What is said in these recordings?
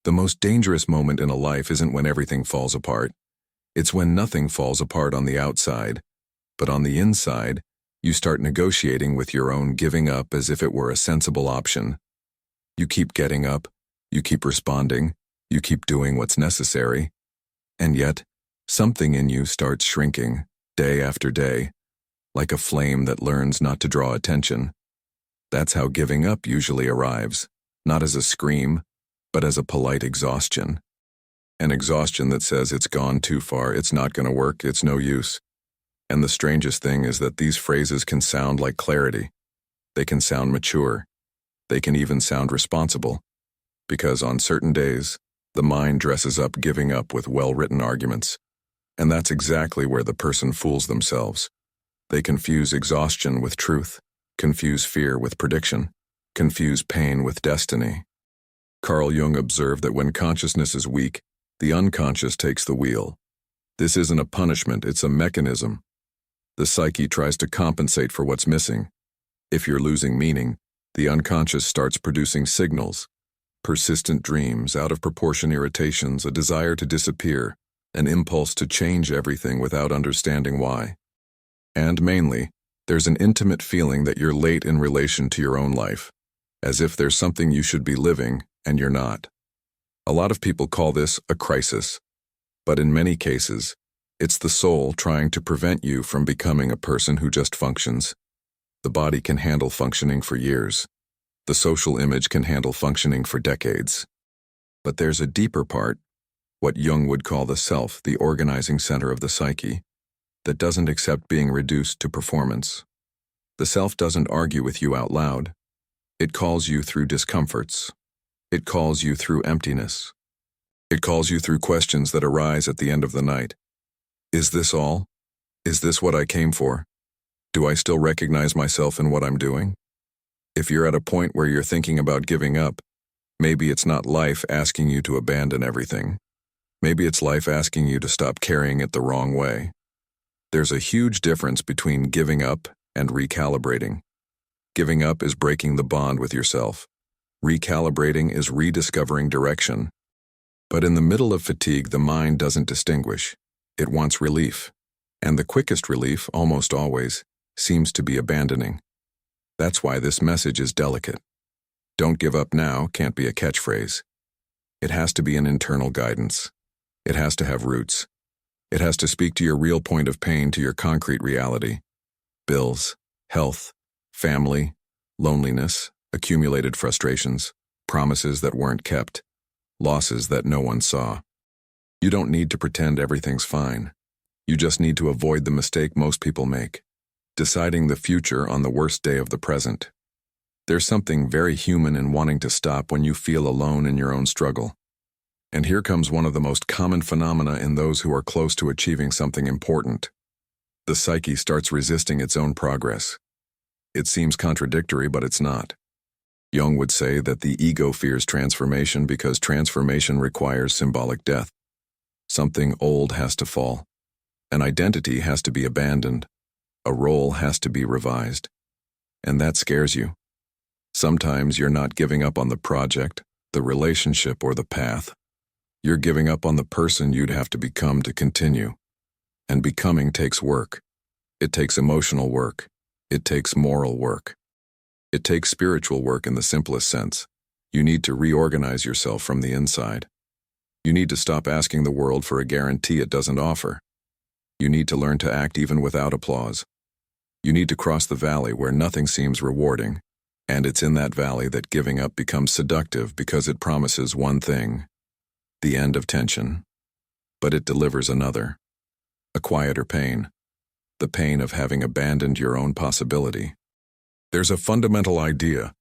The most dangerous moment in a life isn't when everything falls apart. It's when nothing falls apart on the outside, but on the inside, you start negotiating with your own giving up as if it were a sensible option. You keep getting up, you keep responding, you keep doing what's necessary, and yet, something in you starts shrinking, day after day, like a flame that learns not to draw attention. That's how giving up usually arrives, not as a scream, but as a polite exhaustion. An exhaustion that says it's gone too far, it's not going to work, it's no use. And the strangest thing is that these phrases can sound like clarity. They can sound mature. They can even sound responsible. Because on certain days, the mind dresses up giving up with well-written arguments. And that's exactly where the person fools themselves. They confuse exhaustion with truth, confuse fear with prediction, confuse pain with destiny. Carl Jung observed that when consciousness is weak, the unconscious takes the wheel. This isn't a punishment, it's a mechanism. The psyche tries to compensate for what's missing. If you're losing meaning, the unconscious starts producing signals. Persistent dreams, out-of-proportion irritations, a desire to disappear, an impulse to change everything without understanding why. And mainly, there's an intimate feeling that you're late in relation to your own life, as if there's something you should be living and you're not. A lot of people call this a crisis, but in many cases, it's the soul trying to prevent you from becoming a person who just functions. The body can handle functioning for years. The social image can handle functioning for decades. But there's a deeper part, what Jung would call the self, the organizing center of the psyche, that doesn't accept being reduced to performance. The self doesn't argue with you out loud. It calls you through discomforts. It calls you through emptiness. It calls you through questions that arise at the end of the night. Is this all? Is this what I came for? Do I still recognize myself in what I'm doing? If you're at a point where you're thinking about giving up, maybe it's not life asking you to abandon everything. Maybe it's life asking you to stop carrying it the wrong way. There's a huge difference between giving up and recalibrating. Giving up is breaking the bond with yourself. Recalibrating is rediscovering direction. But in the middle of fatigue, the mind doesn't distinguish. It wants relief. And the quickest relief, almost always, seems to be abandoning. That's why this message is delicate. Don't give up now can't be a catchphrase. It has to be an internal guidance. It has to have roots. It has to speak to your real point of pain, to your concrete reality. Bills, health, family, loneliness, accumulated frustrations, promises that weren't kept, losses that no one saw. You don't need to pretend everything's fine. You just need to avoid the mistake most people make, deciding the future on the worst day of the present. There's something very human in wanting to stop when you feel alone in your own struggle. And here comes one of the most common phenomena in those who are close to achieving something important. The psyche starts resisting its own progress. It seems contradictory, but it's not. Jung would say that the ego fears transformation because transformation requires symbolic death. Something old has to fall. An identity has to be abandoned. A role has to be revised. And that scares you. Sometimes you're not giving up on the project, the relationship, or the path. You're giving up on the person you'd have to become to continue. And becoming takes work. It takes emotional work. It takes moral work. It takes spiritual work in the simplest sense. You need to reorganize yourself from the inside. You need to stop asking the world for a guarantee it doesn't offer. You need to learn to act even without applause. You need to cross the valley where nothing seems rewarding, and it's in that valley that giving up becomes seductive because it promises one thing: the end of tension. But it delivers another, a quieter pain, the pain of having abandoned your own possibility. There's a fundamental idea,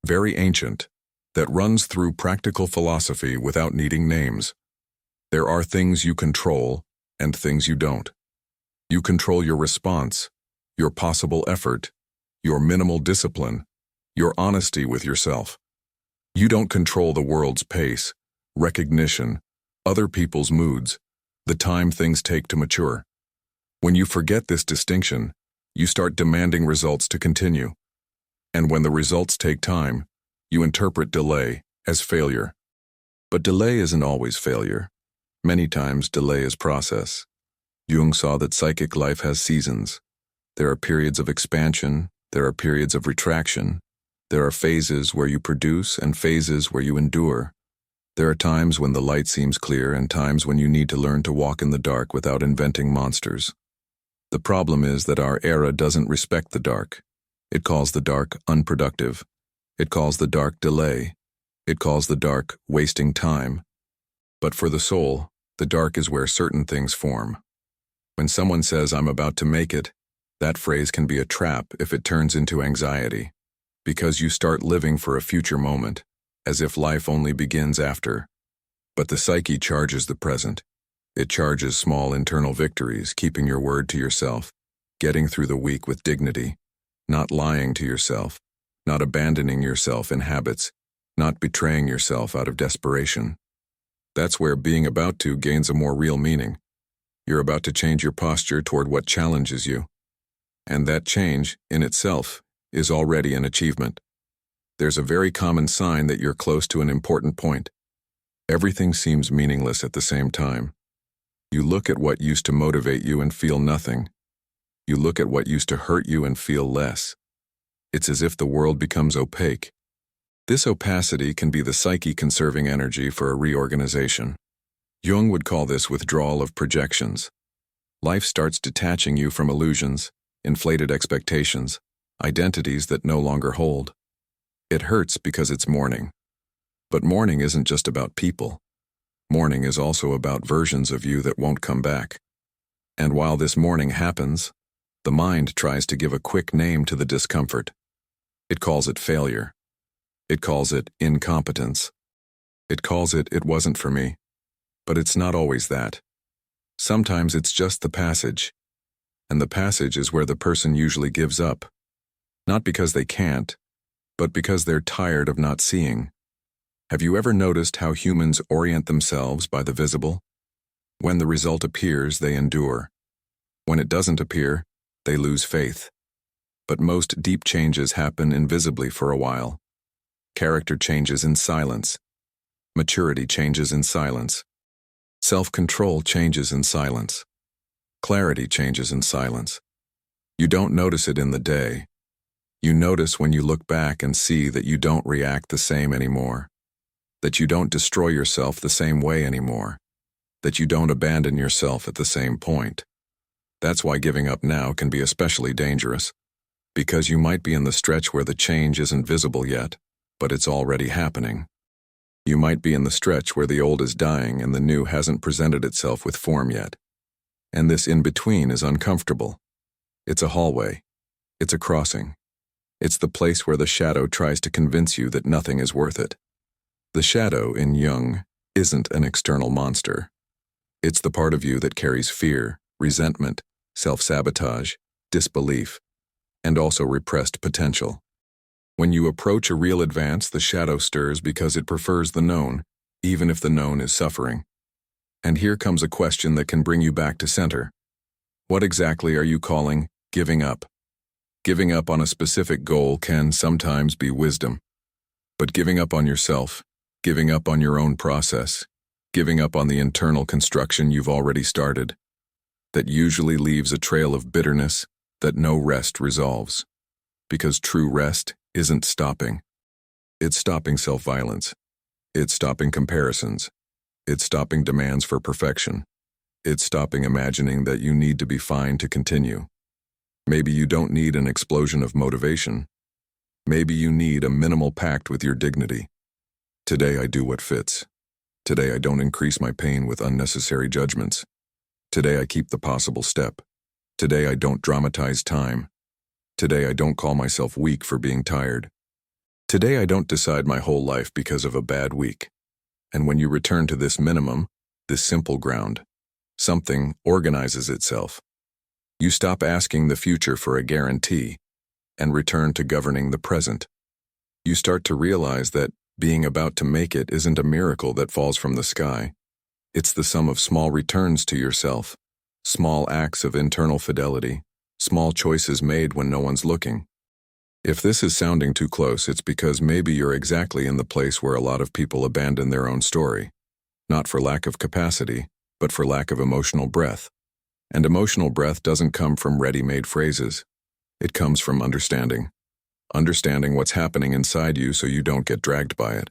very ancient, that runs through practical philosophy without needing names. There are things you control and things you don't. You control your response, your possible effort, your minimal discipline, your honesty with yourself. You don't control the world's pace, recognition, other people's moods, the time things take to mature. When you forget this distinction, you start demanding results to continue. And when the results take time, you interpret delay as failure. But delay isn't always failure. Many times, delay is process. Jung saw that psychic life has seasons. There are periods of expansion, there are periods of retraction. There are phases where you produce and phases where you endure. There are times when the light seems clear and times when you need to learn to walk in the dark without inventing monsters. The problem is that our era doesn't respect the dark. It calls the dark unproductive. It calls the dark delay. It calls the dark wasting time. But for the soul, the dark is where certain things form. When someone says, "I'm about to make it," that phrase can be a trap if it turns into anxiety, because you start living for a future moment, as if life only begins after. But the psyche charges the present. It charges small internal victories, keeping your word to yourself, getting through the week with dignity, not lying to yourself, not abandoning yourself in habits, not betraying yourself out of desperation. That's where being about to gains a more real meaning. You're about to change your posture toward what challenges you. And that change, in itself, is already an achievement. There's a very common sign that you're close to an important point. Everything seems meaningless at the same time. You look at what used to motivate you and feel nothing. You look at what used to hurt you and feel less. It's as if the world becomes opaque. This opacity can be the psyche conserving energy for a reorganization. Jung would call this withdrawal of projections. Life starts detaching you from illusions, inflated expectations, identities that no longer hold. It hurts because it's mourning. But mourning isn't just about people. Mourning is also about versions of you that won't come back. And while this mourning happens, the mind tries to give a quick name to the discomfort. It calls it failure. It calls it incompetence. It calls it wasn't for me. But it's not always that. Sometimes it's just the passage. And the passage is where the person usually gives up. Not because they can't, but because they're tired of not seeing. Have you ever noticed how humans orient themselves by the visible? When the result appears, they endure. When it doesn't appear, they lose faith. But most deep changes happen invisibly for a while. Character changes in silence. Maturity changes in silence. Self-control changes in silence. Clarity changes in silence. You don't notice it in the day. You notice when you look back and see that you don't react the same anymore. That you don't destroy yourself the same way anymore. That you don't abandon yourself at the same point. That's why giving up now can be especially dangerous. Because you might be in the stretch where the change isn't visible yet, but it's already happening. You might be in the stretch where the old is dying and the new hasn't presented itself with form yet. And this in-between is uncomfortable. It's a hallway. It's a crossing. It's the place where the shadow tries to convince you that nothing is worth it. The shadow, in Jung, isn't an external monster. It's the part of you that carries fear, resentment, self-sabotage, disbelief, and also repressed potential. When you approach a real advance, the shadow stirs because it prefers the known, even if the known is suffering. And here comes a question that can bring you back to center. What exactly are you calling giving up? Giving up on a specific goal can sometimes be wisdom. But giving up on yourself, giving up on your own process, giving up on the internal construction you've already started, that usually leaves a trail of bitterness that no rest resolves. Because true rest isn't stopping. It's stopping self-violence. It's stopping comparisons. It's stopping demands for perfection. It's stopping imagining that you need to be fine to continue. Maybe you don't need an explosion of motivation. Maybe you need a minimal pact with your dignity. Today I do what fits. Today I don't increase my pain with unnecessary judgments. Today I keep the possible step. Today I don't dramatize time. Today I don't call myself weak for being tired. Today I don't decide my whole life because of a bad week. And when you return to this minimum, this simple ground, something organizes itself. You stop asking the future for a guarantee and return to governing the present. You start to realize that being about to make it isn't a miracle that falls from the sky. It's the sum of small returns to yourself, small acts of internal fidelity, small choices made when no one's looking. If this is sounding too close, it's because maybe you're exactly in the place where a lot of people abandon their own story. Not for lack of capacity, but for lack of emotional breath. And emotional breath doesn't come from ready-made phrases. It comes from understanding. Understanding what's happening inside you so you don't get dragged by it.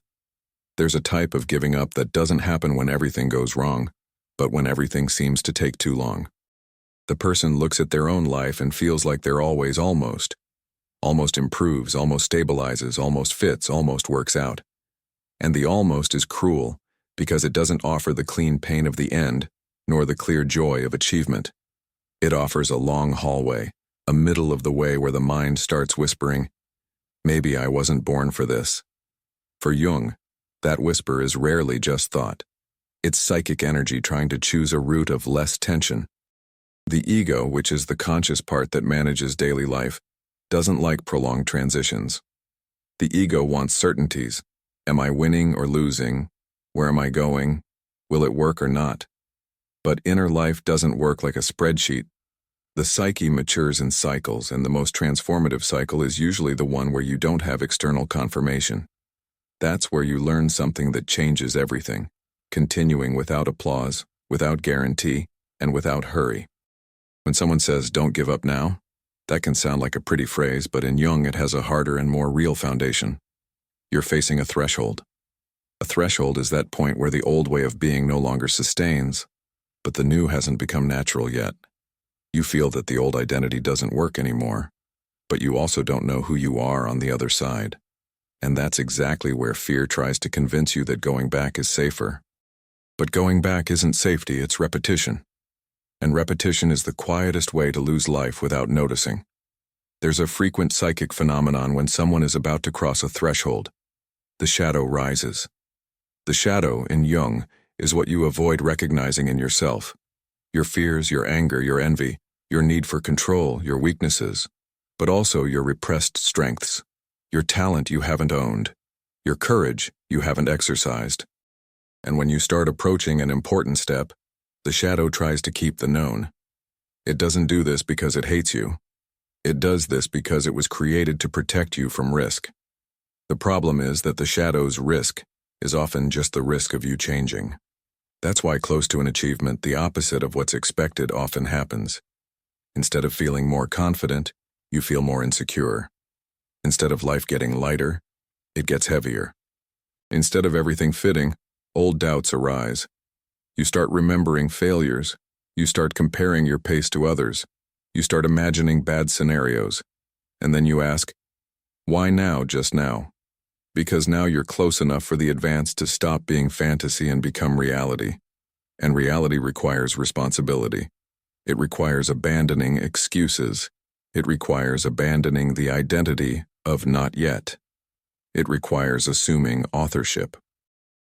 There's a type of giving up that doesn't happen when everything goes wrong, but when everything seems to take too long. The person looks at their own life and feels like they're always almost improves, almost stabilizes, almost fits, almost works out. And the almost is cruel because it doesn't offer the clean pain of the end, nor the clear joy of achievement. It offers a long hallway, a middle of the way where the mind starts whispering, maybe I wasn't born for this. For Jung, that whisper is rarely just thought. It's psychic energy trying to choose a route of less tension. The ego, which is the conscious part that manages daily life, doesn't like prolonged transitions. The ego wants certainties. Am I winning or losing? Where am I going? Will it work or not? But inner life doesn't work like a spreadsheet. The psyche matures in cycles, and the most transformative cycle is usually the one where you don't have external confirmation. That's where you learn something that changes everything, continuing without applause, without guarantee, and without hurry. When someone says, "Don't give up now," that can sound like a pretty phrase, but in Jung it has a harder and more real foundation. You're facing a threshold. A threshold is that point where the old way of being no longer sustains, but the new hasn't become natural yet. You feel that the old identity doesn't work anymore, but you also don't know who you are on the other side. And that's exactly where fear tries to convince you that going back is safer. But going back isn't safety, it's repetition. And repetition is the quietest way to lose life without noticing. There's a frequent psychic phenomenon when someone is about to cross a threshold. The shadow rises. The shadow, in Jung, is what you avoid recognizing in yourself. Your fears, your anger, your envy, your need for control, your weaknesses, but also your repressed strengths, your talent you haven't owned, your courage you haven't exercised. And when you start approaching an important step, the shadow tries to keep the known. It doesn't do this because it hates you. It does this because it was created to protect you from risk. The problem is that the shadow's risk is often just the risk of you changing. That's why close to an achievement, the opposite of what's expected often happens. Instead of feeling more confident, you feel more insecure. Instead of life getting lighter, it gets heavier. Instead of everything fitting, old doubts arise. You start remembering failures. You start comparing your pace to others. You start imagining bad scenarios. And then you ask, why now, just now? Because now you're close enough for the advance to stop being fantasy and become reality. And reality requires responsibility. It requires abandoning excuses. It requires abandoning the identity of not yet. It requires assuming authorship.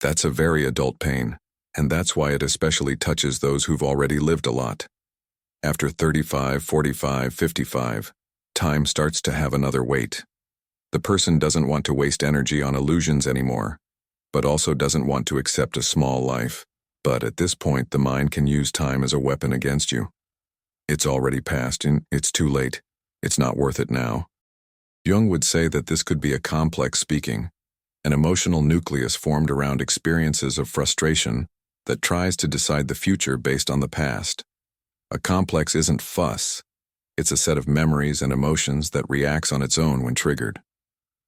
That's a very adult pain, and that's why it especially touches those who've already lived a lot. After 35, 45, 55, time starts to have another weight. The person doesn't want to waste energy on illusions anymore, but also doesn't want to accept a small life. But at this point, the mind can use time as a weapon against you. It's already passed, and it's too late. It's not worth it now. Jung would say that this could be a complex speaking, an emotional nucleus formed around experiences of frustration that tries to decide the future based on the past. A complex isn't fuss. It's a set of memories and emotions that reacts on its own when triggered.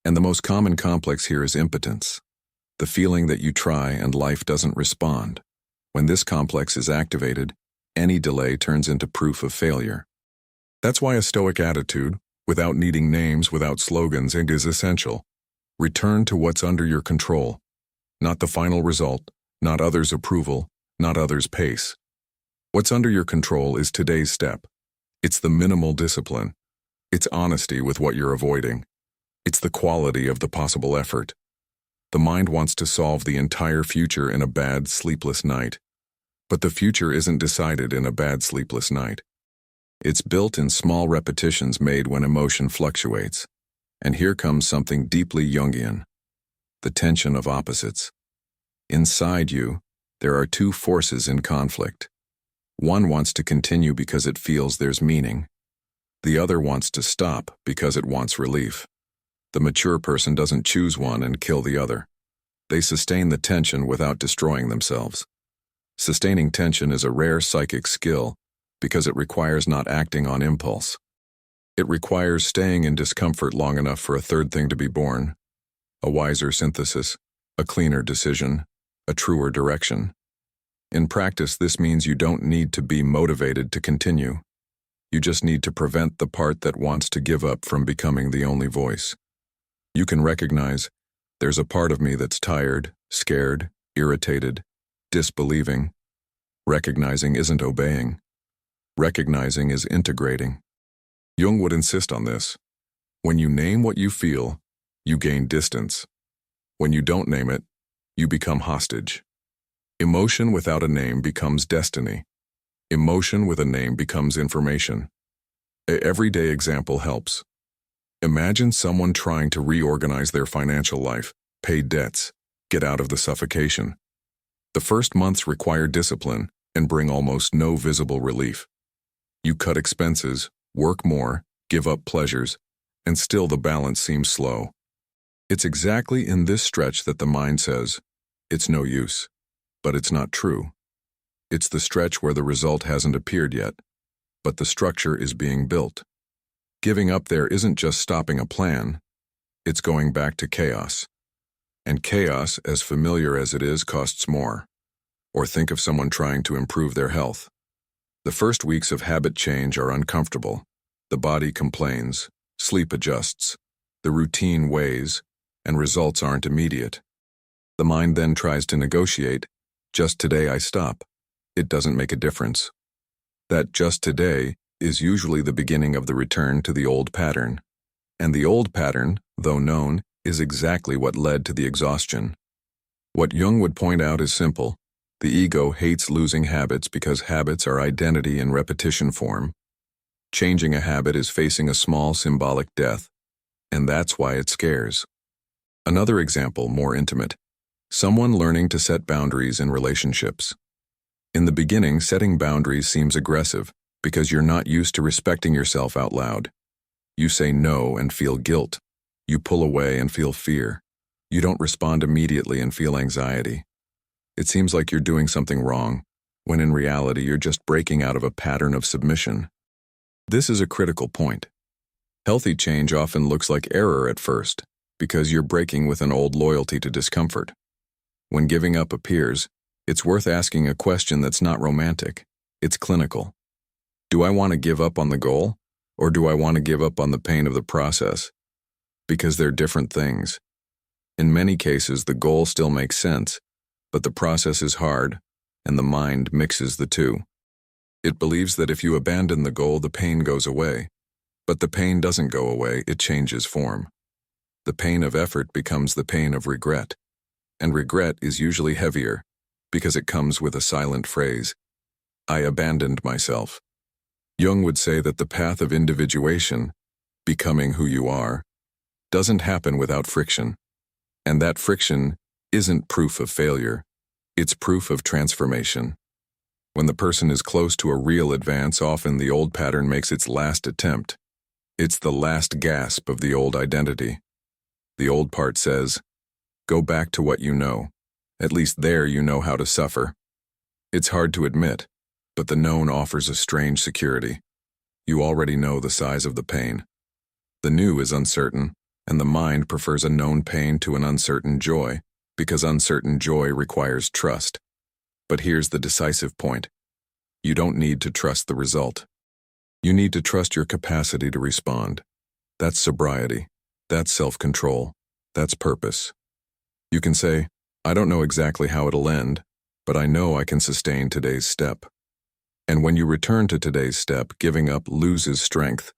And the most common complex here is impotence, the feeling that you try and life doesn't respond. When this complex is activated, any delay turns into proof of failure. That's why a stoic attitude, without needing names, without slogans, is essential. Return to what's under your control. Not the final result, not others' approval, not others' pace. What's under your control is today's step. It's the minimal discipline. It's honesty with what you're avoiding. It's the quality of the possible effort. The mind wants to solve the entire future in a bad, sleepless night. But the future isn't decided in a bad, sleepless night. It's built in small repetitions made when emotion fluctuates. And here comes something deeply Jungian: the tension of opposites. Inside you, there are two forces in conflict. One wants to continue because it feels there's meaning. The other wants to stop because it wants relief. The mature person doesn't choose one and kill the other. They sustain the tension without destroying themselves. Sustaining tension is a rare psychic skill because it requires not acting on impulse. It requires staying in discomfort long enough for a third thing to be born, a wiser synthesis, a cleaner decision, a truer direction. In practice, this means you don't need to be motivated to continue. You just need to prevent the part that wants to give up from becoming the only voice. You can recognize, there's a part of me that's tired, scared, irritated, disbelieving. Recognizing isn't obeying. Recognizing is integrating. Jung would insist on this. When you name what you feel, you gain distance. When you don't name it, you become hostage. Emotion without a name becomes destiny. Emotion with a name becomes information. An everyday example helps. Imagine someone trying to reorganize their financial life, pay debts, get out of the suffocation. The first months require discipline and bring almost no visible relief. You cut expenses, work more, give up pleasures, and still the balance seems slow. It's exactly in this stretch that the mind says, it's no use. But it's not true. It's the stretch where the result hasn't appeared yet, but the structure is being built. Giving up there isn't just stopping a plan, it's going back to chaos. And chaos, as familiar as it is, costs more. Or think of someone trying to improve their health. The first weeks of habit change are uncomfortable. The body complains, sleep adjusts, the routine weighs, and results aren't immediate. The mind then tries to negotiate, just today I stop. It doesn't make a difference. That just today is usually the beginning of the return to the old pattern. And the old pattern, though known, is exactly what led to the exhaustion. What Jung would point out is simple. The ego hates losing habits because habits are identity in repetition form. Changing a habit is facing a small symbolic death, and that's why it scares. Another example, more intimate. Someone learning to set boundaries in relationships. In the beginning, setting boundaries seems aggressive because you're not used to respecting yourself out loud. You say no and feel guilt. You pull away and feel fear. You don't respond immediately and feel anxiety. It seems like you're doing something wrong, when in reality you're just breaking out of a pattern of submission. This is a critical point. Healthy change often looks like error at first, because you're breaking with an old loyalty to discomfort. When giving up appears, it's worth asking a question that's not romantic. It's clinical. Do I want to give up on the goal, or do I want to give up on the pain of the process? Because they're different things. In many cases, the goal still makes sense, but the process is hard, and the mind mixes the two. It believes that if you abandon the goal, the pain goes away. But the pain doesn't go away, it changes form. The pain of effort becomes the pain of regret. And regret is usually heavier, because it comes with a silent phrase, I abandoned myself. Jung would say that the path of individuation, becoming who you are, doesn't happen without friction. And that friction isn't proof of failure, it's proof of transformation. When the person is close to a real advance, often the old pattern makes its last attempt. It's the last gasp of the old identity. The old part says, go back to what you know. At least there you know how to suffer. It's hard to admit, but the known offers a strange security. You already know the size of the pain. The new is uncertain, and the mind prefers a known pain to an uncertain joy, because uncertain joy requires trust. But here's the decisive point. You don't need to trust the result. You need to trust your capacity to respond. That's sobriety. That's self-control. That's purpose. You can say, I don't know exactly how it'll end, but I know I can sustain today's step. And when you return to today's step, giving up loses strength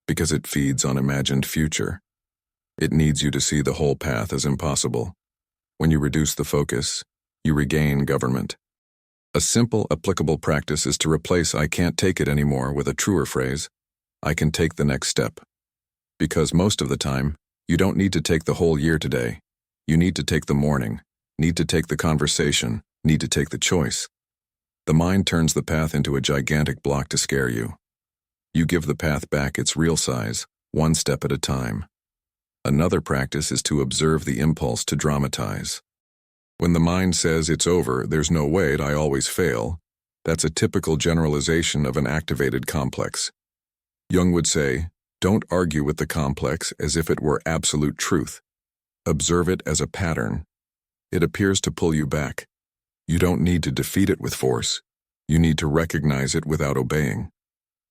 because it feeds on imagined future. It needs you to see the whole path as impossible. When you reduce the focus, you regain government. A simple, applicable practice is to replace I can't take it anymore with a truer phrase, I can take the next step. Because most of the time, you don't need to take the whole year today. You need to take the morning, need to take the conversation, need to take the choice. The mind turns the path into a gigantic block to scare you. You give the path back its real size, one step at a time. Another practice is to observe the impulse to dramatize. When the mind says it's over, there's no way, I always fail, that's a typical generalization of an activated complex. Jung would say, don't argue with the complex as if it were absolute truth. Observe it as a pattern. It appears to pull you back. You don't need to defeat it with force. You need to recognize it without obeying.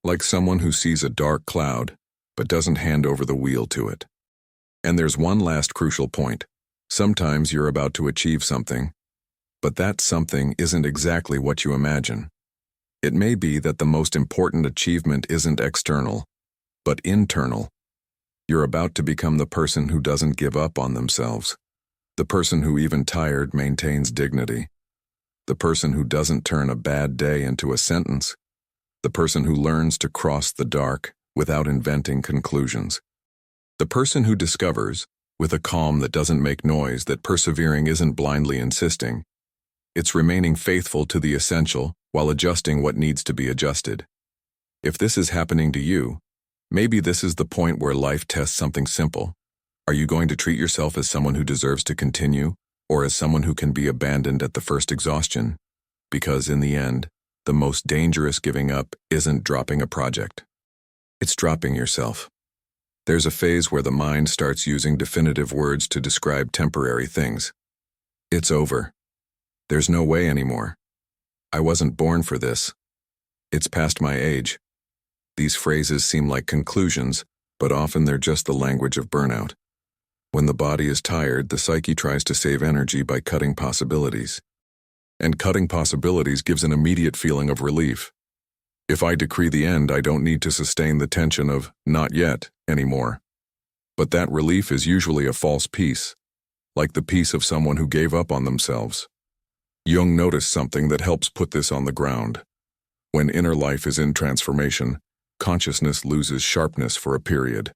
Like someone who sees a dark cloud, but doesn't hand over the wheel to it. And there's one last crucial point. Sometimes you're about to achieve something, but that something isn't exactly what you imagine. It may be that the most important achievement isn't external, but internal. You're about to become the person who doesn't give up on themselves, the person who even tired maintains dignity, the person who doesn't turn a bad day into a sentence, the person who learns to cross the dark without inventing conclusions, the person who discovers, with a calm that doesn't make noise, that persevering isn't blindly insisting. It's remaining faithful to the essential while adjusting what needs to be adjusted. If this is happening to you, maybe this is the point where life tests something simple. Are you going to treat yourself as someone who deserves to continue, or as someone who can be abandoned at the first exhaustion? Because in the end, the most dangerous giving up isn't dropping a project. It's dropping yourself. There's a phase where the mind starts using definitive words to describe temporary things. It's over. There's no way anymore. I wasn't born for this. It's past my age. These phrases seem like conclusions, but often they're just the language of burnout. When the body is tired, the psyche tries to save energy by cutting possibilities. And cutting possibilities gives an immediate feeling of relief. If I decree the end, I don't need to sustain the tension of not yet anymore. But that relief is usually a false peace, like the peace of someone who gave up on themselves. Jung noticed something that helps put this on the ground. When inner life is in transformation, consciousness loses sharpness for a period.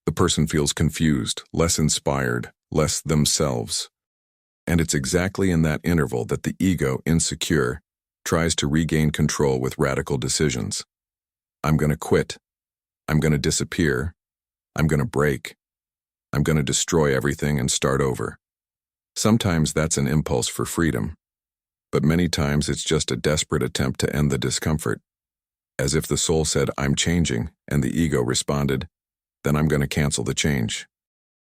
The person feels confused, less inspired, less themselves. And it's exactly in that interval that the ego, insecure, tries to regain control with radical decisions. I'm going to quit. I'm going to disappear. I'm going to break. I'm going to destroy everything and start over. Sometimes that's an impulse for freedom, but many times it's just a desperate attempt to end the discomfort. As if the soul said, I'm changing, and the ego responded, then I'm going to cancel the change.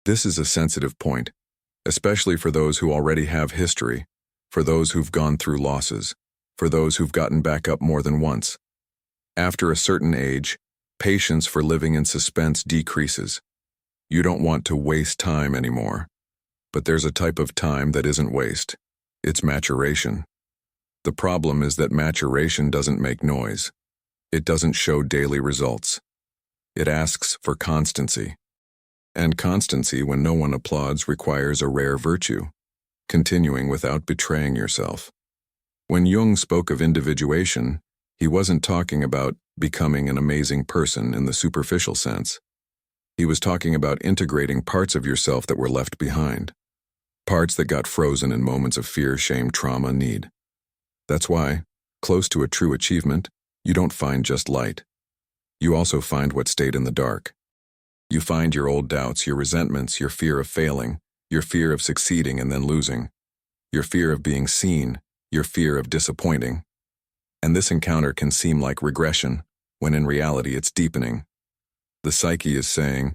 This is a sensitive point, especially for those who already have history, for those who've gone through losses, for those who've gotten back up more than once. After a certain age, patience for living in suspense decreases. You don't want to waste time anymore. But there's a type of time that isn't waste. It's maturation. The problem is that maturation doesn't make noise. It doesn't show daily results. It asks for constancy. And constancy, when no one applauds, requires a rare virtue, continuing without betraying yourself. When Jung spoke of individuation, he wasn't talking about becoming an amazing person in the superficial sense. He was talking about integrating parts of yourself that were left behind, parts that got frozen in moments of fear, shame, trauma, need. That's why, close to a true achievement, you don't find just light. You also find what stayed in the dark. You find your old doubts, your resentments, your fear of failing, your fear of succeeding and then losing, your fear of being seen, your fear of disappointing. And this encounter can seem like regression, when in reality it's deepening. The psyche is saying,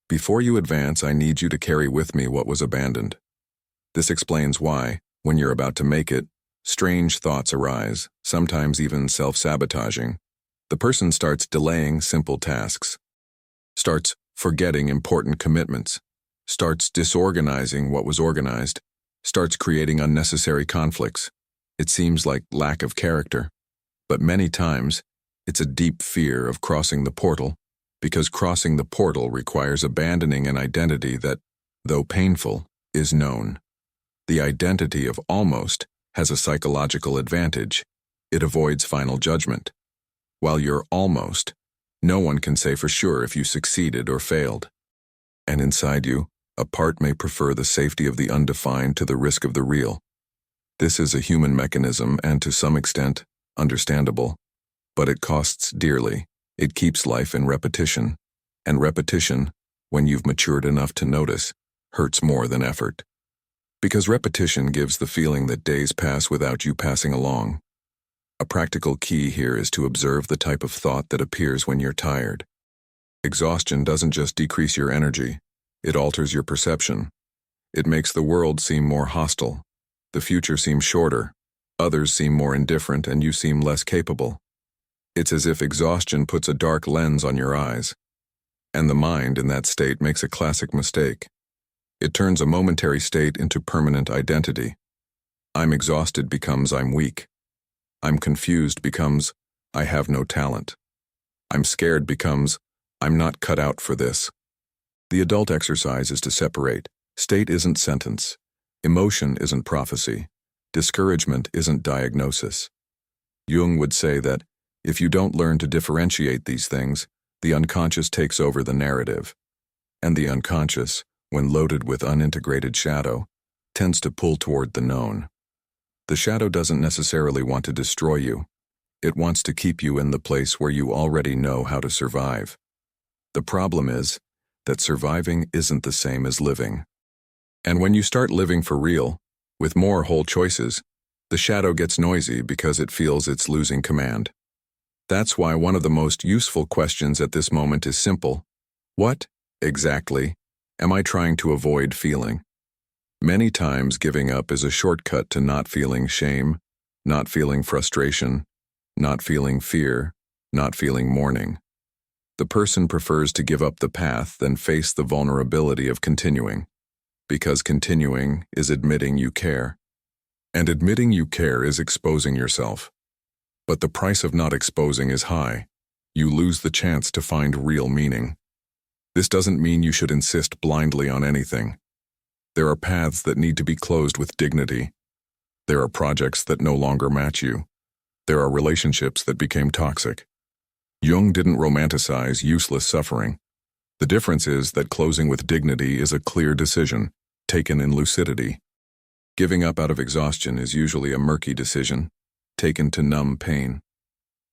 before you advance, I need you to carry with me what was abandoned. This explains why, when you're about to make it, strange thoughts arise, sometimes even self-sabotaging. The person starts delaying simple tasks, starts forgetting important commitments, starts disorganizing what was organized, starts creating unnecessary conflicts. It seems like lack of character, but many times it's a deep fear of crossing the portal, because crossing the portal requires abandoning an identity that, though painful, is known. The identity of almost has a psychological advantage. It avoids final judgment. While you're almost, no one can say for sure if you succeeded or failed. And inside you, a part may prefer the safety of the undefined to the risk of the real. This is a human mechanism and to some extent, understandable. But it costs dearly. It keeps life in repetition. And repetition, when you've matured enough to notice, hurts more than effort. Because repetition gives the feeling that days pass without you passing along. A practical key here is to observe the type of thought that appears when you're tired. Exhaustion doesn't just decrease your energy, it alters your perception. It makes the world seem more hostile, the future seem shorter, others seem more indifferent, and you seem less capable. It's as if exhaustion puts a dark lens on your eyes. And the mind in that state makes a classic mistake. It turns a momentary state into permanent identity. I'm exhausted becomes I'm weak. I'm confused becomes I have no talent. I'm scared becomes I'm not cut out for this. The adult exercise is to separate. State isn't sentence. Emotion isn't prophecy. Discouragement isn't diagnosis. Jung would say that if you don't learn to differentiate these things, the unconscious takes over the narrative. And the unconscious, when loaded with unintegrated shadow, tends to pull toward the known. The shadow doesn't necessarily want to destroy you. It wants to keep you in the place where you already know how to survive. The problem is that surviving isn't the same as living. And when you start living for real, with more whole choices, the shadow gets noisy because it feels it's losing command. That's why one of the most useful questions at this moment is simple. What, exactly, am I trying to avoid feeling? Many times giving up is a shortcut to not feeling shame, not feeling frustration, not feeling fear, not feeling mourning. The person prefers to give up the path than face the vulnerability of continuing, because continuing is admitting you care. And admitting you care is exposing yourself. But the price of not exposing is high. You lose the chance to find real meaning. This doesn't mean you should insist blindly on anything. There are paths that need to be closed with dignity. There are projects that no longer match you. There are relationships that became toxic. Jung didn't romanticize useless suffering. The difference is that closing with dignity is a clear decision, taken in lucidity. Giving up out of exhaustion is usually a murky decision, taken to numb pain.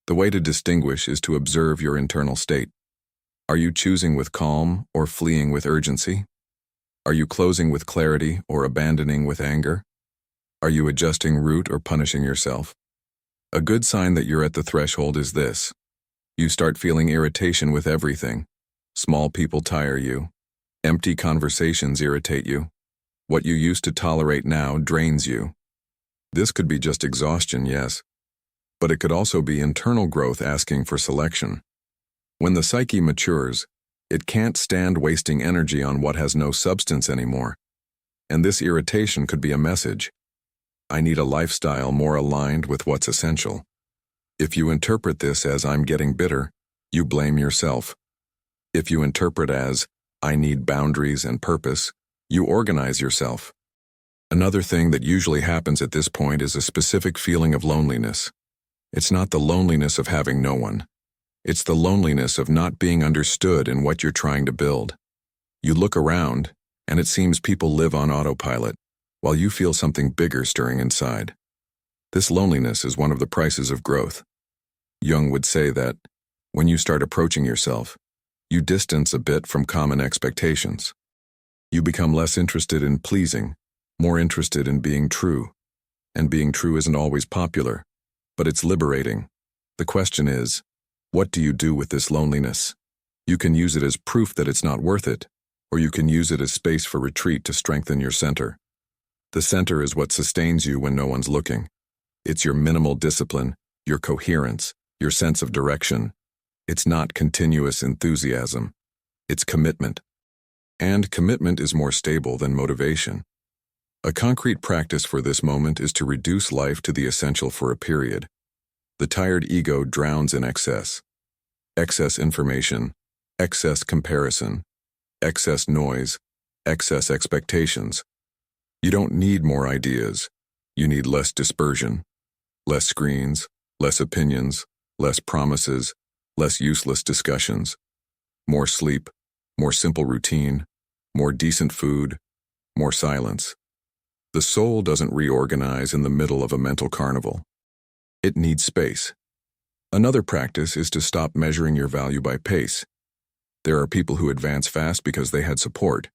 The way to distinguish is to observe your internal state. Are you choosing with calm or fleeing with urgency? Are you closing with clarity or abandoning with anger? Are you adjusting route or punishing yourself? A good sign that you're at the threshold is this. You start feeling irritation with everything. Small people tire you. Empty conversations irritate you. What you used to tolerate now drains you. This could be just exhaustion, yes, but it could also be internal growth asking for selection. When the psyche matures, it can't stand wasting energy on what has no substance anymore. And this irritation could be a message. I need a lifestyle more aligned with what's essential. If you interpret this as I'm getting bitter, you blame yourself. If you interpret as I need boundaries and purpose, you organize yourself. Another thing that usually happens at this point is a specific feeling of loneliness. It's not the loneliness of having no one. It's the loneliness of not being understood in what you're trying to build. You look around, and it seems people live on autopilot, while you feel something bigger stirring inside. This loneliness is one of the prices of growth. Jung would say that, when you start approaching yourself, you distance a bit from common expectations. You become less interested in pleasing, more interested in being true. And being true isn't always popular, but it's liberating. The question is, what do you do with this loneliness? You can use it as proof that it's not worth it, or you can use it as space for retreat to strengthen your center. The center is what sustains you when no one's looking. It's your minimal discipline, your coherence, your sense of direction. It's not continuous enthusiasm. It's commitment. And commitment is more stable than motivation. A concrete practice for this moment is to reduce life to the essential for a period. The tired ego drowns in excess. Excess information, excess comparison, excess noise, excess expectations. You don't need more ideas. You need less dispersion, less screens, less opinions, less promises, less useless discussions. More sleep, more simple routine, more decent food, more silence. The soul doesn't reorganize in the middle of a mental carnival. It needs space. Another practice is to stop measuring your value by pace. There are people who advance fast because they had support.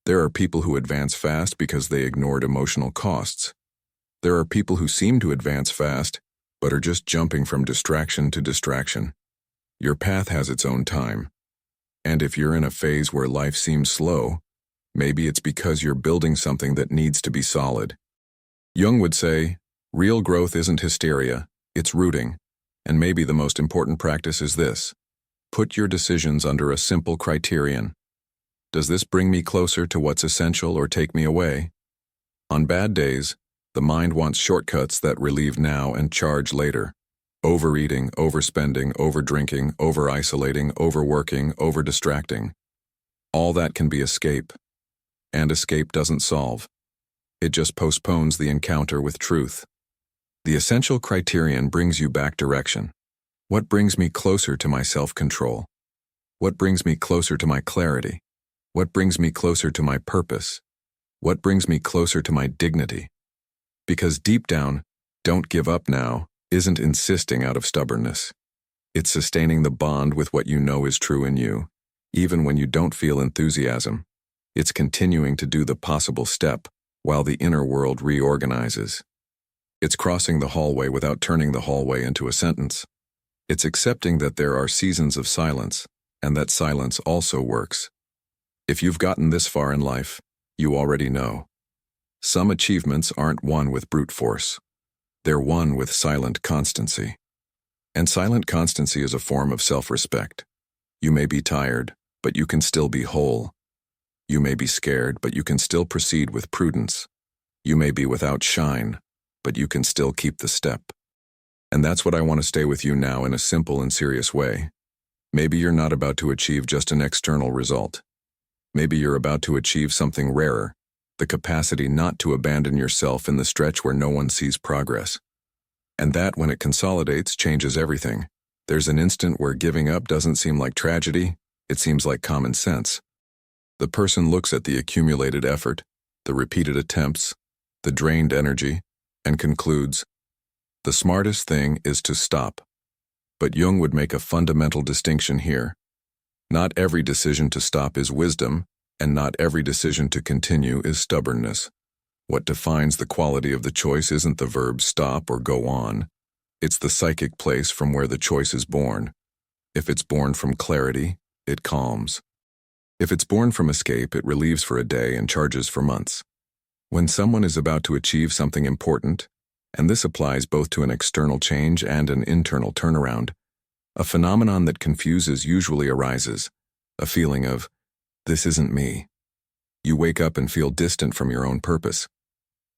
There are people who advance fast because they ignored emotional costs. There are people who seem to advance fast, but are just jumping from distraction to distraction. Your path has its own time. And if you're in a phase where life seems slow, maybe it's because you're building something that needs to be solid. Jung would say, real growth isn't hysteria, it's rooting. And maybe the most important practice is this. Put your decisions under a simple criterion. Does this bring me closer to what's essential or take me away? On bad days, the mind wants shortcuts that relieve now and charge later. Overeating, overspending, overdrinking, over-isolating, overworking, over-distracting. All that can be escape. And escape doesn't solve. It just postpones the encounter with truth. The essential criterion brings you back direction. What brings me closer to my self-control? What brings me closer to my clarity? What brings me closer to my purpose? What brings me closer to my dignity? Because deep down, don't give up now isn't insisting out of stubbornness. It's sustaining the bond with what you know is true in you, even when you don't feel enthusiasm. It's continuing to do the possible step while the inner world reorganizes. It's crossing the hallway without turning the hallway into a sentence. It's accepting that there are seasons of silence, and that silence also works. If you've gotten this far in life, you already know. Some achievements aren't won with brute force. They're won with silent constancy. And silent constancy is a form of self-respect. You may be tired, but you can still be whole. You may be scared, but you can still proceed with prudence. You may be without shine, but you can still keep the step. And that's what I want to stay with you now in a simple and serious way. Maybe you're not about to achieve just an external result. Maybe you're about to achieve something rarer, the capacity not to abandon yourself in the stretch where no one sees progress. And that, when it consolidates, changes everything. There's an instant where giving up doesn't seem like tragedy, it seems like common sense. The person looks at the accumulated effort, the repeated attempts, the drained energy, and concludes, the smartest thing is to stop. But Jung would make a fundamental distinction here. Not every decision to stop is wisdom, and not every decision to continue is stubbornness. What defines the quality of the choice isn't the verb stop or go on. It's the psychic place from where the choice is born. If it's born from clarity, it calms. If it's born from escape, it relieves for a day and charges for months. When someone is about to achieve something important, and this applies both to an external change and an internal turnaround, a phenomenon that confuses usually arises, a feeling of, this isn't me. You wake up and feel distant from your own purpose.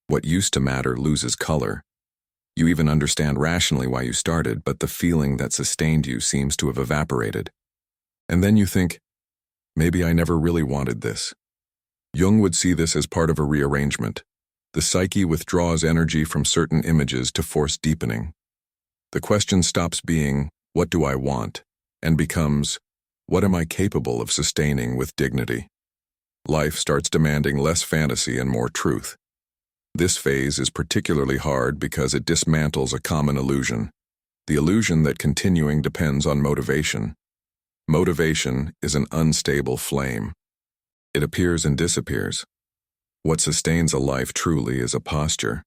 What used to matter loses color. You even understand rationally why you started, but the feeling that sustained you seems to have evaporated. And then you think, maybe I never really wanted this. Jung would see this as part of a rearrangement. The psyche withdraws energy from certain images to force deepening. The question stops being, what do I want? And becomes, what am I capable of sustaining with dignity? Life starts demanding less fantasy and more truth. This phase is particularly hard because it dismantles a common illusion, the illusion that continuing depends on motivation. Motivation is an unstable flame. It appears and disappears. What sustains a life truly is a posture.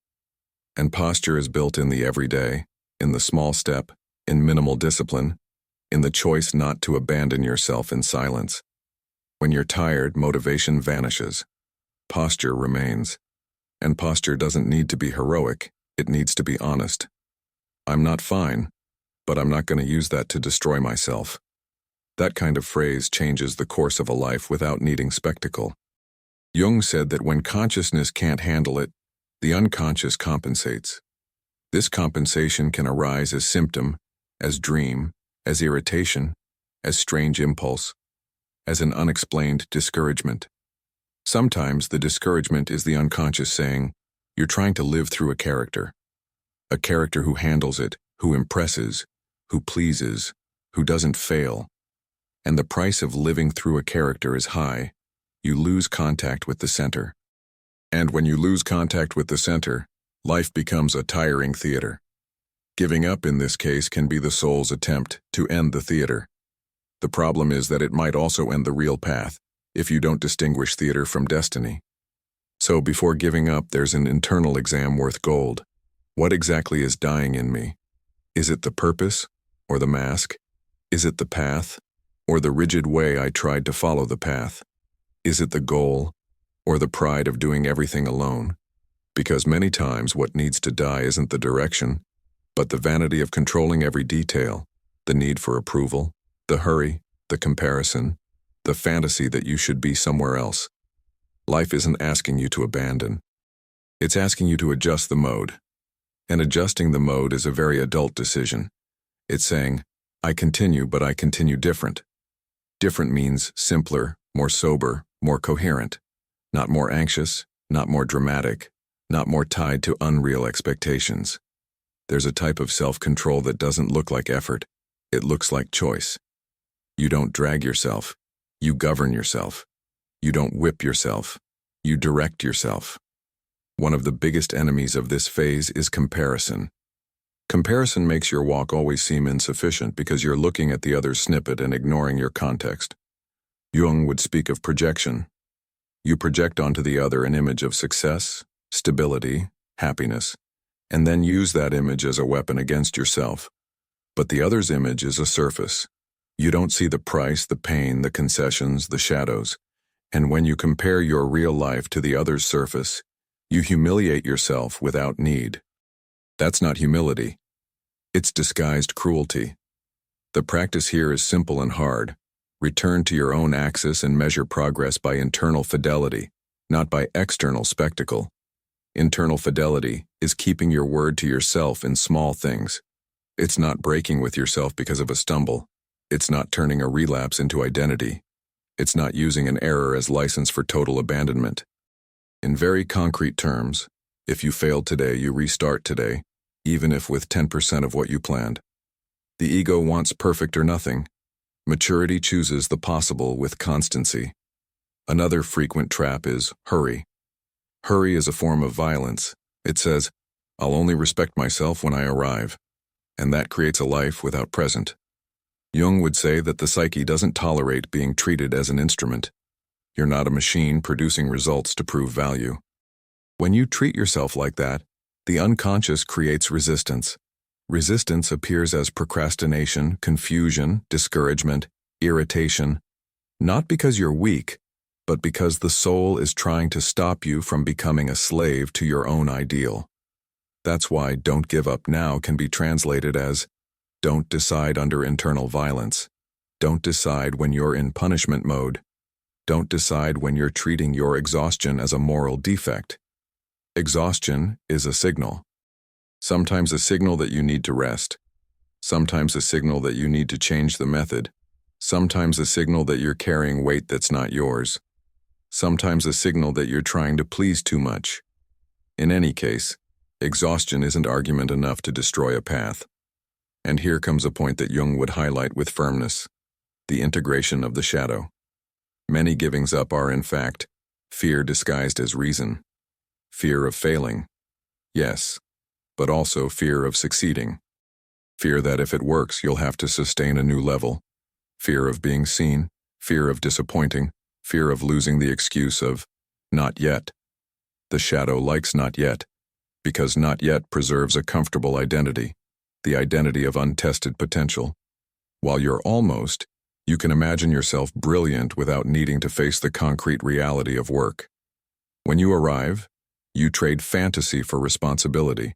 And posture is built in the everyday, in the small step, in minimal discipline, in the choice not to abandon yourself in silence. When you're tired, motivation vanishes. Posture remains. And posture doesn't need to be heroic, it needs to be honest. I'm not fine, but I'm not going to use that to destroy myself. That kind of phrase changes the course of a life without needing spectacle. Jung said that when consciousness can't handle it, the unconscious compensates. This compensation can arise as symptom, as dream, as irritation, as strange impulse, as an unexplained discouragement. Sometimes the discouragement is the unconscious saying, you're trying to live through a character who handles it, who impresses, who pleases, who doesn't fail. And the price of living through a character is high. You lose contact with the center. And when you lose contact with the center, life becomes a tiring theater. Giving up in this case can be the soul's attempt to end the theater. The problem is that it might also end the real path, if you don't distinguish theater from destiny. So before giving up, there's an internal exam worth gold. What exactly is dying in me? Is it the purpose, or the mask? Is it the path, or the rigid way I tried to follow the path? Is it the goal, or the pride of doing everything alone? Because many times what needs to die isn't the direction, but the vanity of controlling every detail, the need for approval, the hurry, the comparison, the fantasy that you should be somewhere else. Life isn't asking you to abandon. It's asking you to adjust the mode. And adjusting the mode is a very adult decision. It's saying, I continue, but I continue different. Different means simpler, more sober, more coherent. Not more anxious, not more dramatic, not more tied to unreal expectations. There's a type of self-control that doesn't look like effort. It looks like choice. You don't drag yourself. You govern yourself. You don't whip yourself. You direct yourself. One of the biggest enemies of this phase is comparison. Comparison makes your walk always seem insufficient because you're looking at the other's snippet and ignoring your context. Jung would speak of projection. You project onto the other an image of success, stability, happiness, and then use that image as a weapon against yourself. But the other's image is a surface. You don't see the price, the pain, the concessions, the shadows. And when you compare your real life to the other's surface, you humiliate yourself without need. That's not humility. It's disguised cruelty. The practice here is simple and hard. Return to your own axis and measure progress by internal fidelity, not by external spectacle. Internal fidelity is keeping your word to yourself in small things. It's not breaking with yourself because of a stumble. It's not turning a relapse into identity. It's not using an error as license for total abandonment. In very concrete terms, if you failed today, you restart today, even if with 10% of what you planned. The ego wants perfect or nothing. Maturity chooses the possible with constancy. Another frequent trap is hurry. Hurry is a form of violence. It says, I'll only respect myself when I arrive. And that creates a life without present. Jung would say that the psyche doesn't tolerate being treated as an instrument. You're not a machine producing results to prove value. When you treat yourself like that, the unconscious creates resistance. Resistance appears as procrastination, confusion, discouragement, irritation, not because you're weak, but because the soul is trying to stop you from becoming a slave to your own ideal. That's why "don't give up now" can be translated as "don't decide under internal violence. Don't decide when you're in punishment mode. Don't decide when you're treating your exhaustion as a moral defect." Exhaustion is a signal. Sometimes a signal that you need to rest. Sometimes a signal that you need to change the method. Sometimes a signal that you're carrying weight that's not yours. Sometimes a signal that you're trying to please too much. In any case, exhaustion isn't argument enough to destroy a path. And here comes a point that Jung would highlight with firmness: the integration of the shadow. Many givings up are, in fact, fear disguised as reason. Fear of failing, yes, but also fear of succeeding. Fear that if it works, you'll have to sustain a new level. Fear of being seen, fear of disappointing, fear of losing the excuse of "not yet." The shadow likes "not yet," because "not yet" preserves a comfortable identity, the identity of untested potential. While you're almost, you can imagine yourself brilliant without needing to face the concrete reality of work. When you arrive, you trade fantasy for responsibility,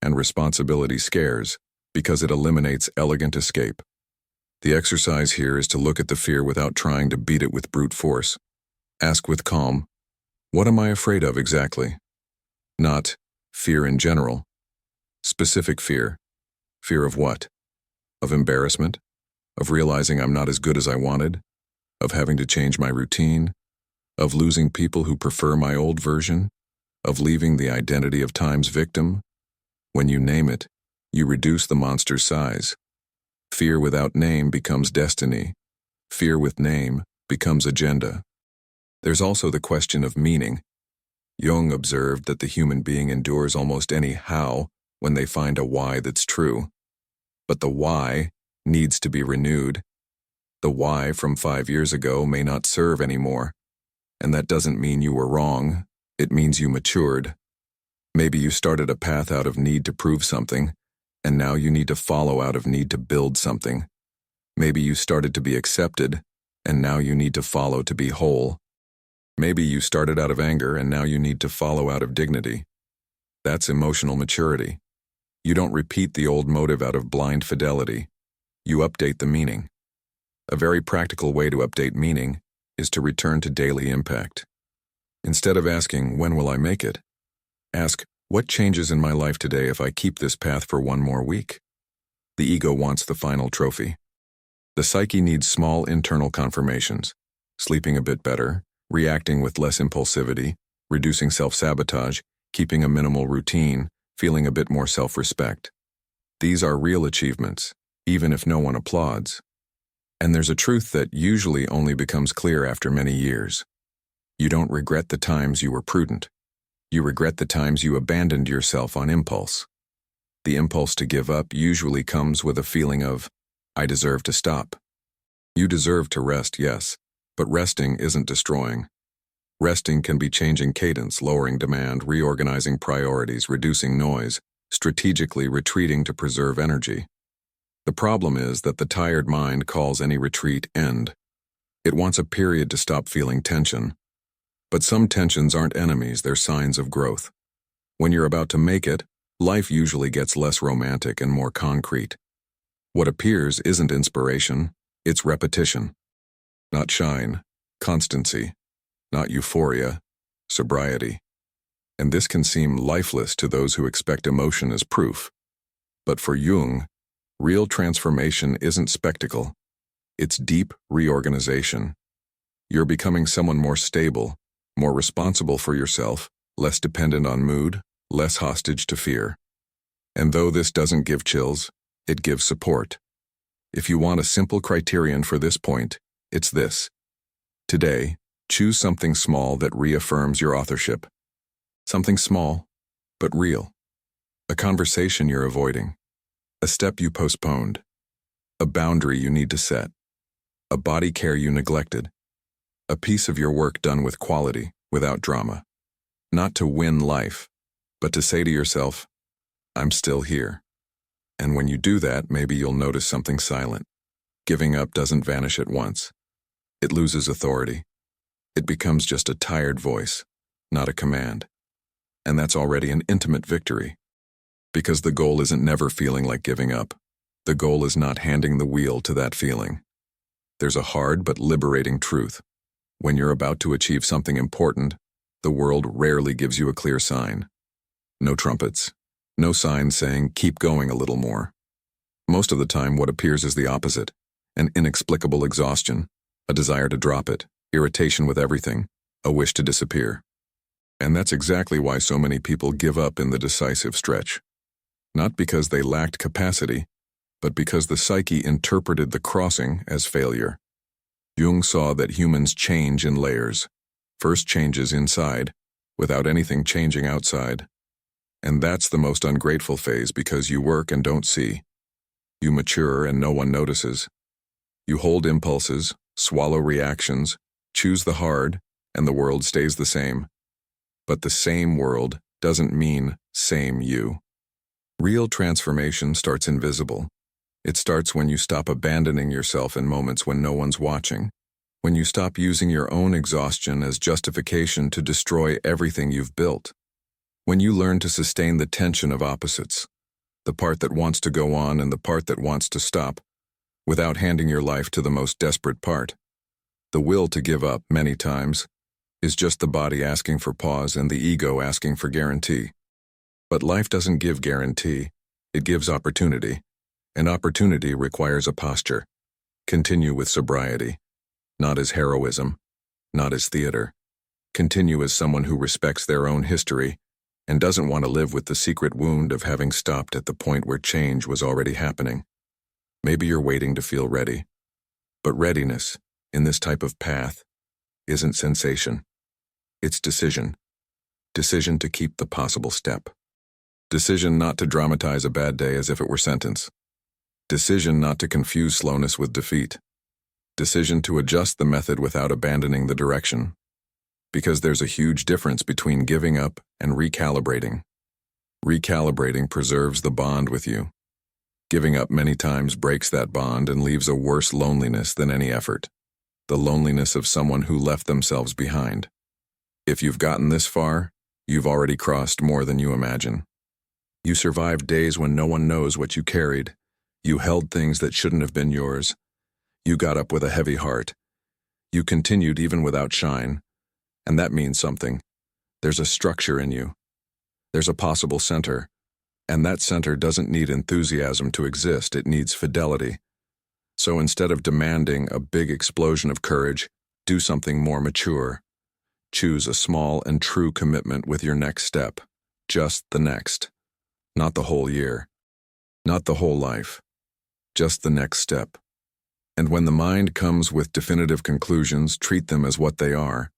and responsibility scares because it eliminates elegant escape. The exercise here is to look at the fear without trying to beat it with brute force. Ask with calm, what am I afraid of exactly? Not fear in general. Specific fear. Fear of what? Of embarrassment? Of realizing I'm not as good as I wanted? Of having to change my routine? Of losing people who prefer my old version? Of leaving the identity of time's victim? When you name it, you reduce the monster's size. Fear without name becomes destiny. Fear with name becomes agenda. There's also the question of meaning. Jung observed that the human being endures almost any how when they find a why that's true. But the why needs to be renewed. The why from 5 years ago may not serve anymore. And that doesn't mean you were wrong, it means you matured. Maybe you started a path out of need to prove something, and now you need to follow out of need to build something. Maybe you started to be accepted, and now you need to follow to be whole. Maybe you started out of anger, and now you need to follow out of dignity. That's emotional maturity. You don't repeat the old motive out of blind fidelity. You update the meaning. A very practical way to update meaning is to return to daily impact. Instead of asking, when will I make it? Ask, what changes in my life today if I keep this path for one more week? The ego wants the final trophy. The psyche needs small internal confirmations, sleeping a bit better, reacting with less impulsivity, reducing self-sabotage, keeping a minimal routine, feeling a bit more self-respect. These are real achievements, even if no one applauds. And there's a truth that usually only becomes clear after many years. You don't regret the times you were prudent. You regret the times you abandoned yourself on impulse. The impulse to give up usually comes with a feeling of, I deserve to stop. You deserve to rest, yes, but resting isn't destroying. Resting can be changing cadence, lowering demand, reorganizing priorities, reducing noise, strategically retreating to preserve energy. The problem is that the tired mind calls any retreat end. It wants a period to stop feeling tension. But some tensions aren't enemies, they're signs of growth. When you're about to make it, life usually gets less romantic and more concrete. What appears isn't inspiration, it's repetition. Not shine, constancy. Not euphoria, sobriety. And this can seem lifeless to those who expect emotion as proof. But for Jung, real transformation isn't spectacle. It's deep reorganization. You're becoming someone more stable, more responsible for yourself, less dependent on mood, less hostage to fear. And though this doesn't give chills, it gives support. If you want a simple criterion for this point, it's this. Today, choose something small that reaffirms your authorship. Something small, but real. A conversation you're avoiding. A step you postponed. A boundary you need to set. A body care you neglected. A piece of your work done with quality, without drama. Not to win life, but to say to yourself, I'm still here. And when you do that, maybe you'll notice something silent. Giving up doesn't vanish at once. It loses authority. It becomes just a tired voice, not a command. And that's already an intimate victory. Because the goal isn't never feeling like giving up. The goal is not handing the wheel to that feeling. There's a hard but liberating truth. When you're about to achieve something important, the world rarely gives you a clear sign. No trumpets. No signs saying, keep going a little more. Most of the time, what appears is the opposite. An inexplicable exhaustion, a desire to drop it, irritation with everything, a wish to disappear. And that's exactly why so many people give up in the decisive stretch. Not because they lacked capacity, but because the psyche interpreted the crossing as failure. Jung saw that humans change in layers. First changes inside, without anything changing outside. And that's the most ungrateful phase because you work and don't see. You mature and no one notices. You hold impulses, swallow reactions, choose the hard, and the world stays the same. But the same world doesn't mean same you. Real transformation starts invisible. It starts when you stop abandoning yourself in moments when no one's watching, when you stop using your own exhaustion as justification to destroy everything you've built, when you learn to sustain the tension of opposites, the part that wants to go on and the part that wants to stop, without handing your life to the most desperate part. The will to give up, many times, is just the body asking for pause and the ego asking for guarantee. But life doesn't give guarantee, it gives opportunity. And opportunity requires a posture. Continue with sobriety. Not as heroism, not as theater. Continue as someone who respects their own history and doesn't want to live with the secret wound of having stopped at the point where change was already happening. Maybe you're waiting to feel ready. But readiness, in this type of path, isn't sensation. It's decision. Decision to keep the possible step. Decision not to dramatize a bad day as if it were sentence. Decision not to confuse slowness with defeat. decision to adjust the method without abandoning the direction. Because there's a huge difference between giving up and recalibrating. Recalibrating preserves the bond with you. Giving up many times breaks that bond and leaves a worse loneliness than any effort. The loneliness of someone who left themselves behind. If you've gotten this far, you've already crossed more than you imagine. You survived days when no one knows what you carried. You held things that shouldn't have been yours. You got up with a heavy heart. You continued even without shine. And that means something. There's a structure in you. There's a possible center. And that center doesn't need enthusiasm to exist, it needs fidelity. So instead of demanding a big explosion of courage, do something more mature. Choose a small and true commitment with your next step. Just the next. Not the whole year. Not the whole life. Just the next step. And when the mind comes with definitive conclusions, treat them as what they are.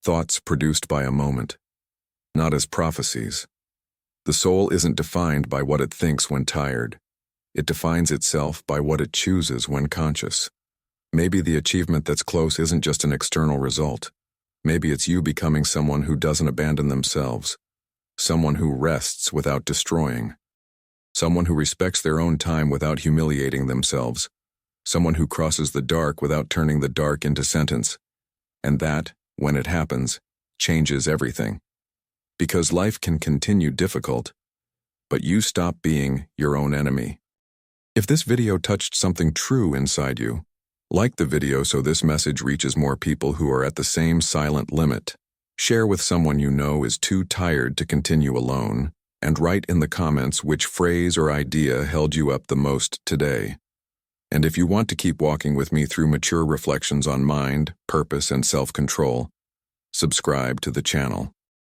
Thoughts produced by a moment. Not as prophecies. The soul isn't defined by what it thinks when tired. It defines itself by what it chooses when conscious. Maybe the achievement that's close isn't just an external result. Maybe it's you becoming someone who doesn't abandon themselves. Someone who rests without destroying. Someone who respects their own time without humiliating themselves. Someone who crosses the dark without turning the dark into sentence. And that, when it happens, changes everything. Because life can continue difficult, but you stop being your own enemy. If this video touched something true inside you, like the video so this message reaches more people who are at the same silent limit. Share with someone you know is too tired to continue alone, and write in the comments which phrase or idea held you up the most today. And if you want to keep walking with me through mature reflections on mind, purpose, and self-control, subscribe to the channel.